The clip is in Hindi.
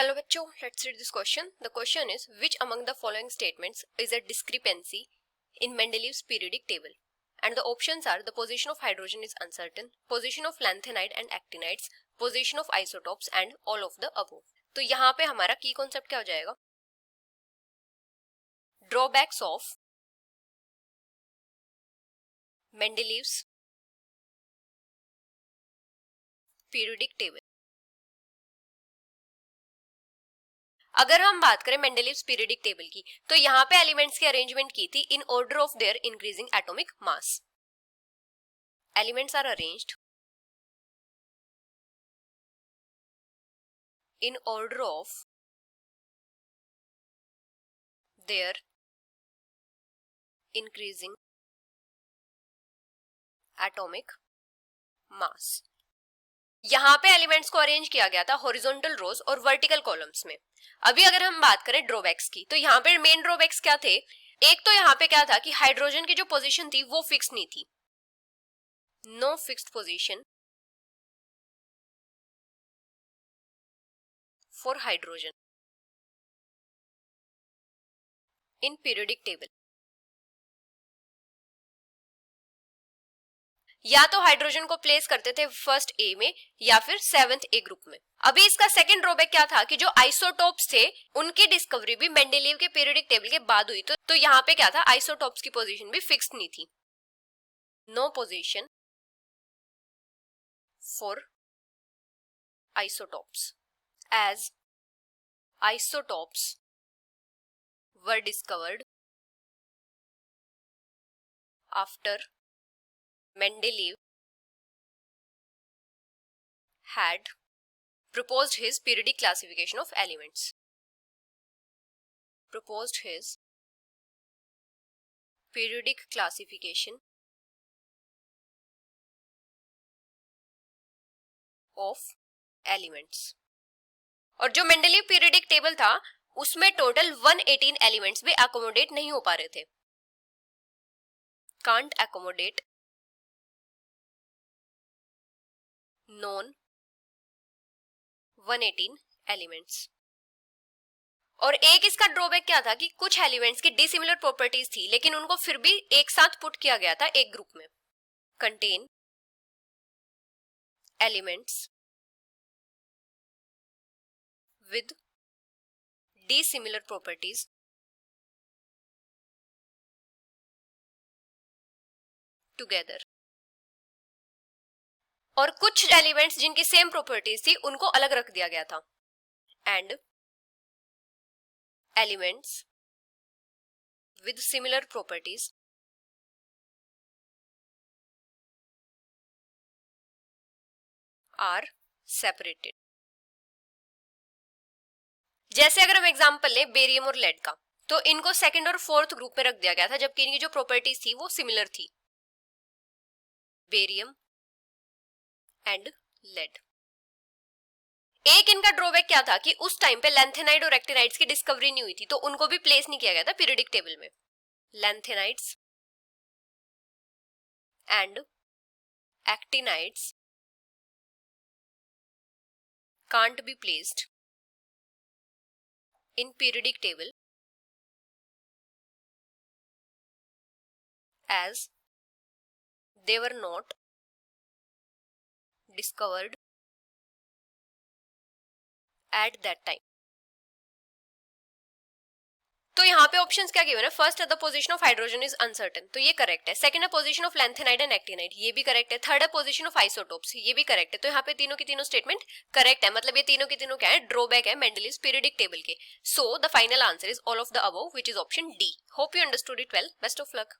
Hello बच्चों, let's read this question. The question is, which among the following statements is a discrepancy in Mendeleev's periodic table? And the options are: the position of hydrogen is uncertain, position of lanthanide and actinides, position of isotopes and all of the above. तो यहाँ पे हमारा की कॉन्सेप्ट क्या हो जाएगा? Drawbacks of Mendeleev's periodic table. अगर हम बात करें मेंडलीव्स पीरियडिक टेबल की, तो यहाँ पे एलिमेंट्स की अरेंजमेंट की थी in order of their increasing atomic mass. Elements are arranged in order of their increasing atomic mass. यहाँ पे एलिमेंट्स को अरेंज किया गया था हॉरिजॉन्टल रोज और वर्टिकल कॉलम्स में. अभी अगर हम बात करें ड्रॉबैक्स की, तो यहाँ पे मेन ड्रॉबैक्स क्या थे? एक तो यहाँ पे क्या था कि हाइड्रोजन की जो पोजीशन थी वो फिक्स नहीं थी. No fixed position for hydrogen in periodic table. या तो हाइड्रोजन को प्लेस करते थे फर्स्ट ए में या फिर सेवेंथ ए ग्रुप में. अभी इसका सेकंड ड्रॉबैक क्या था कि जो आइसोटोप्स थे उनकी डिस्कवरी भी मेंडेलीव के पीरियोडिक टेबल के बाद हुई. तो यहाँ पे क्या था, आइसोटोप्स की पोजीशन भी फिक्स नहीं थी. No position for isotopes as isotopes were discovered after Mendeleev had proposed his periodic classification of elements. Proposed his periodic classification of elements. और जो मेंडेलीव पीरियोडिक टेबल था उसमें टोटल 118 एलिमेंट्स भी अकोमोडेट नहीं हो पा रहे थे. Can't accommodate known 118 elements. और एक इसका ड्रॉबैक क्या था कि कुछ एलिमेंट्स की डिसिमिलर प्रॉपर्टीज थी लेकिन उनको फिर भी एक साथ पुट किया गया था एक ग्रुप में. Contain elements with dissimilar properties together. और कुछ एलिमेंट्स जिनकी सेम प्रॉपर्टीज थी उनको अलग रख दिया गया था. And elements with similar properties are separated. जैसे अगर हम एग्जांपल लें बेरियम और लेड का, तो इनको सेकंड और फोर्थ ग्रुप में रख दिया गया था जबकि इनकी जो प्रॉपर्टीज थी वो सिमिलर थी. Barium and lead. एक इनका ड्रॉबैक क्या था कि उस टाइम पे लैंथेनाइड और एक्टिनाइड्स की डिस्कवरी नहीं हुई थी तो उनको भी प्लेस नहीं किया गया था पीरियोडिक टेबल में. Lanthanides and actinides can't be placed in periodic table as they were not discovered at that time. तो यहाँ पे ऑप्शंस क्या गिवन है? फर्स्ट है the position of hydrogen is uncertain, तो ये करेक्ट है. सेकंड है position of lanthanide and actinide, ये भी करेक्ट है. थर्ड है पोजीशन ऑफ आइसोटोप्स, ये भी करेक्ट है. तो यहाँ पे तीनों की तीनों स्टेटमेंट करेक्ट है. मतलब ये तीनों की तीनों क्या है? ड्रॉबैक है मेंडलीव्स पीरियोडिक टेबल के. So the final answer is all of the above, which is option D. Hope you understood it well. Best of luck.